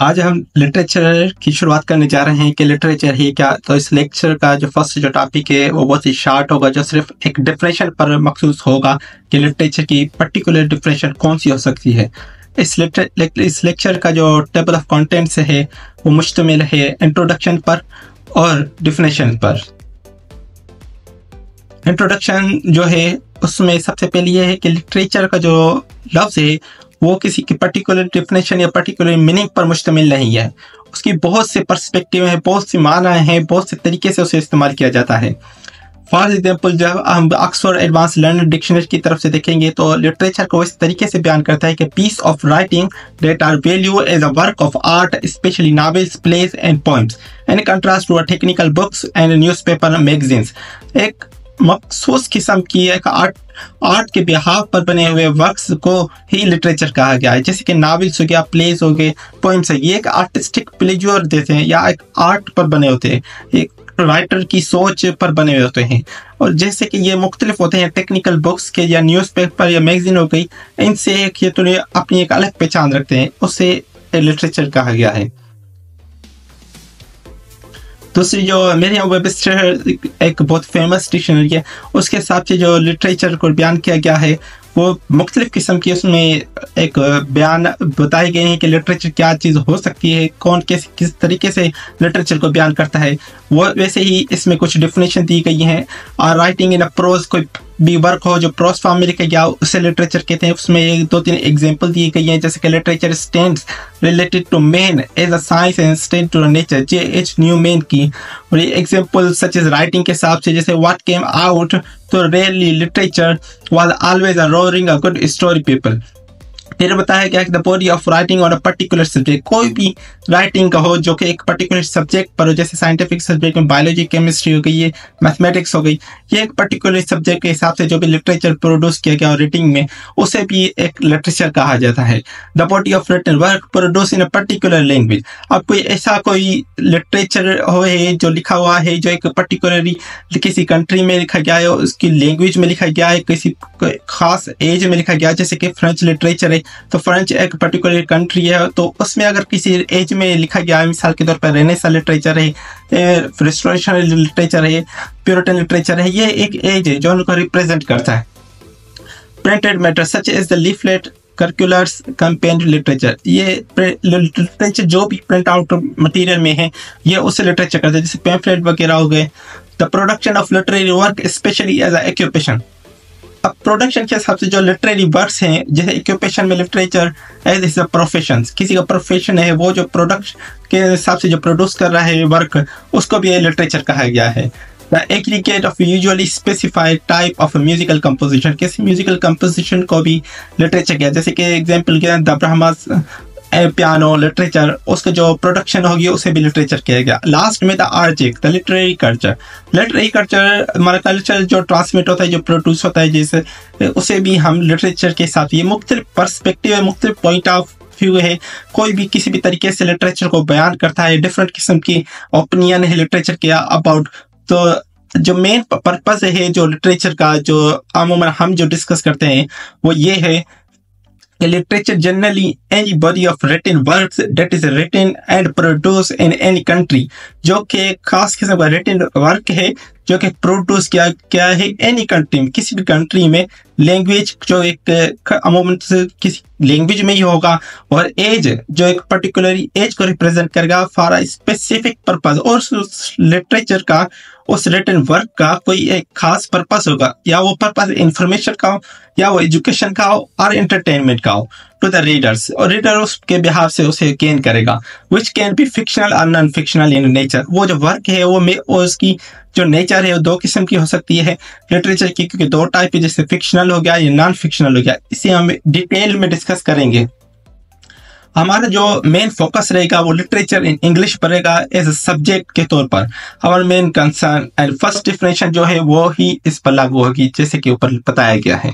आज हम लिटरेचर की शुरुआत करने जा रहे हैं कि लिटरेचर है क्या। तो इस लेक्चर का जो फर्स्ट टॉपिक है वो बहुत ही शार्ट होगा, जो सिर्फ एक डिफिनेशन पर मखसूस होगा कि लिटरेचर की पर्टिकुलर डिफिनेशन कौन सी हो सकती है। इस लेक्चर का जो टेबल ऑफ कंटेंट्स है वो मुश्तमिल है इंट्रोडक्शन पर और डिफिनेशन पर। इंट्रोडक्शन जो है उसमें सबसे पहले ये है कि लिटरेचर का जो लफ्ज़ है वो किसी की पर्टिकुलर डिफिनेशन या पर्टिकुलर मीनिंग पर मुश्तमिल नहीं है। उसकी बहुत से पर्सपेक्टिव हैं, बहुत सी माना हैं, बहुत से तरीके से उसे इस्तेमाल किया जाता है। फॉर एग्जाम्पल जब हम ऑक्सफोर्ड एडवांस लर्नर डिक्शनरी की तरफ से देखेंगे तो लिटरेचर को इस तरीके से बयान करता है कि piece of writing that are value as a work of art, especially novels, plays and poems, in contrast to technical books and newspaper magazines. एक मखसूस किस्म की एक आर्ट के बिहाफ पर बने हुए वर्क्स को ही लिटरेचर कहा गया है, जैसे कि नॉवेल्स हो गया, प्लेस हो गए, पोइम्स है। ये एक आर्टिस्टिक प्लेजर देते हैं या एक आर्ट पर बने होते हैं, एक राइटर की सोच पर बने हुए होते हैं। और जैसे कि ये मुख्तलिफ होते हैं टेक्निकल बुक्स के या न्यूज़पेपर या मैगजीन हो गई, इनसे एक ये तो अपनी एक अलग पहचान रखते हैं, उससे लिटरेचर कहा गया है। दूसरी जो मेरे यहाँ वेबस्टर एक बहुत फेमस डिक्शनरी है, उसके हिसाब से जो लिटरेचर को बयान किया गया है वो मुख्तलिफ किस्म की उसमें एक बयान बताए गए हैं कि लिटरेचर क्या चीज़ हो सकती है, कौन किस तरीके से लिटरेचर को बयान करता है। वो वैसे ही इसमें कुछ डिफिनेशन दी गई हैं। और राइटिंग इन अ प्रोज, कोई भी वर्क हो जो प्रोज फॉर्म में लिखा गया उसे लिटरेचर कहते हैं। उसमें एक दो तीन एग्जांपल दी गई हैं, जैसे कि literature stands related to man as a science and stand to nature, J.H. Newman की। और ये एग्जांपल सच एज राइटिंग के हिसाब से जैसे व्हाट केम आउट तो rarely literature was always a roaring a good story people. फिर बताया गया कि the body of writing on a particular subject, कोई भी राइटिंग का हो जो कि एक पर्टिकुलर सब्जेक्ट पर हो, जैसे साइंटिफिक सब्जेक्ट में बायोलॉजी, केमिस्ट्री हो गई, ये मैथमेटिक्स हो गई, ये एक पर्टिकुलर सब्जेक्ट के हिसाब से जो भी लिटरेचर प्रोड्यूस किया गया और रीडिंग में, उसे भी एक लिटरेचर कहा जाता है। The body of written work produce in a particular language, अब कोई ऐसा कोई लिटरेचर हो है जो लिखा हुआ है जो एक पर्टिकुलरली किसी कंट्री में लिखा गया है, उसकी लैंग्वेज में लिखा गया है, किसी खास एज में लिखा गया है, जैसे कि फ्रेंच लिटरेचर है तो फ्रेंच एक पर्टिकुलर कंट्री है तो उसमें अगर किसी एज में लिखा गया है, मिसाल के तौर पर रेनेसां लिटरेचर है, रिस्टोरेशन लिटरेचर है, प्यूरिटन लिटरेचर है, ये एक एज है जो उनको रिप्रेजेंट करता है। Printed matter such as the leaflet, circulars, companion literature, ये लिटरेचर जो भी प्रिंट आउट मटेरियल में है ये उससे लिटरेचर करता है, जैसे पैम्फलेट वगैरह हो गए। The production of literary work especially as a occupation, अब प्रोडक्शन के हिसाब से जो लिटरेरी वर्क्स हैं, जैसे ऑक्यूपेशन में लिटरेचर एज अ प्रोफेशन, किसी का प्रोफेशन है वो जो प्रोडक्ट के हिसाब से जो प्रोड्यूस कर रहा है वर्क, उसको भी लिटरेचर कहा गया है। The aggregate of usually specified type of musical composition, किसी म्यूजिकल कंपोजिशन को भी लिटरेचर किया, जैसे कि एग्जाम्पल के द ब्रह्मास पियानो लिटरेचर, उसका जो प्रोडक्शन होगी उसे भी लिटरेचर किया गया। लास्ट में the Arctic, the literary culture, literary culture हमारा कल्चर जो ट्रांसमिट होता है, जो प्रोड्यूस होता है, जैसे उसे भी हम लिटरेचर के साथ, ये मुख्तलिफ पर्सपेक्टिव है, मुख्तलिफ पॉइंट ऑफ व्यू है, कोई भी किसी भी तरीके से लिटरेचर को बयान करता है, डिफरेंट किस्म की ओपिनियन है लिटरेचर के अबाउट। तो जो मेन पर्पस है जो लिटरेचर का, जो अमूमन हम जो डिस्कस करते हैं वो ये है literature generally any body of written works that is written and produced in any country, जो कि खास किस्म का written work है जो कि प्रोड्यूस किया गया है एनी कंट्री में, किसी भी कंट्री में। लैंग्वेज जो एक अमूमन किसी लैंग्वेज में ही होगा, और एज जो एक पर्टिकुलर एज को रिप्रेजेंट करेगा फॉर अ स्पेसिफिक पर्पस, और उस लिटरेचर का, उस रिटन वर्क का कोई एक खास पर्पस होगा, या वो पर्पस इंफॉर्मेशन का हो, या वो एजुकेशन का हो, और एंटरटेनमेंट का हो टू द रीडर्स, और रीडर उसके बिहाफ से उसे गेन करेगा। विच कैन बी फिक्शनल और नॉन फिक्शनल इन नेचर, वो जो वर्क है वो उसकी जो नेचर है वो दो किस्म की हो सकती है लिटरेचर की, क्योंकि दो टाइप है, जैसे फिक्शनल हो गया या नॉन फिक्शनल हो गया। इसे हम डिटेल में डिस्कस करेंगे। हमारा जो मेन फोकस रहेगा वो लिटरेचर इन इंग्लिश पर रहेगा एज अ सब्जेक्ट के तौर पर। हमारा main concern and first definition जो है वो ही इस पर लागू होगी, जैसे कि ऊपर बताया गया है।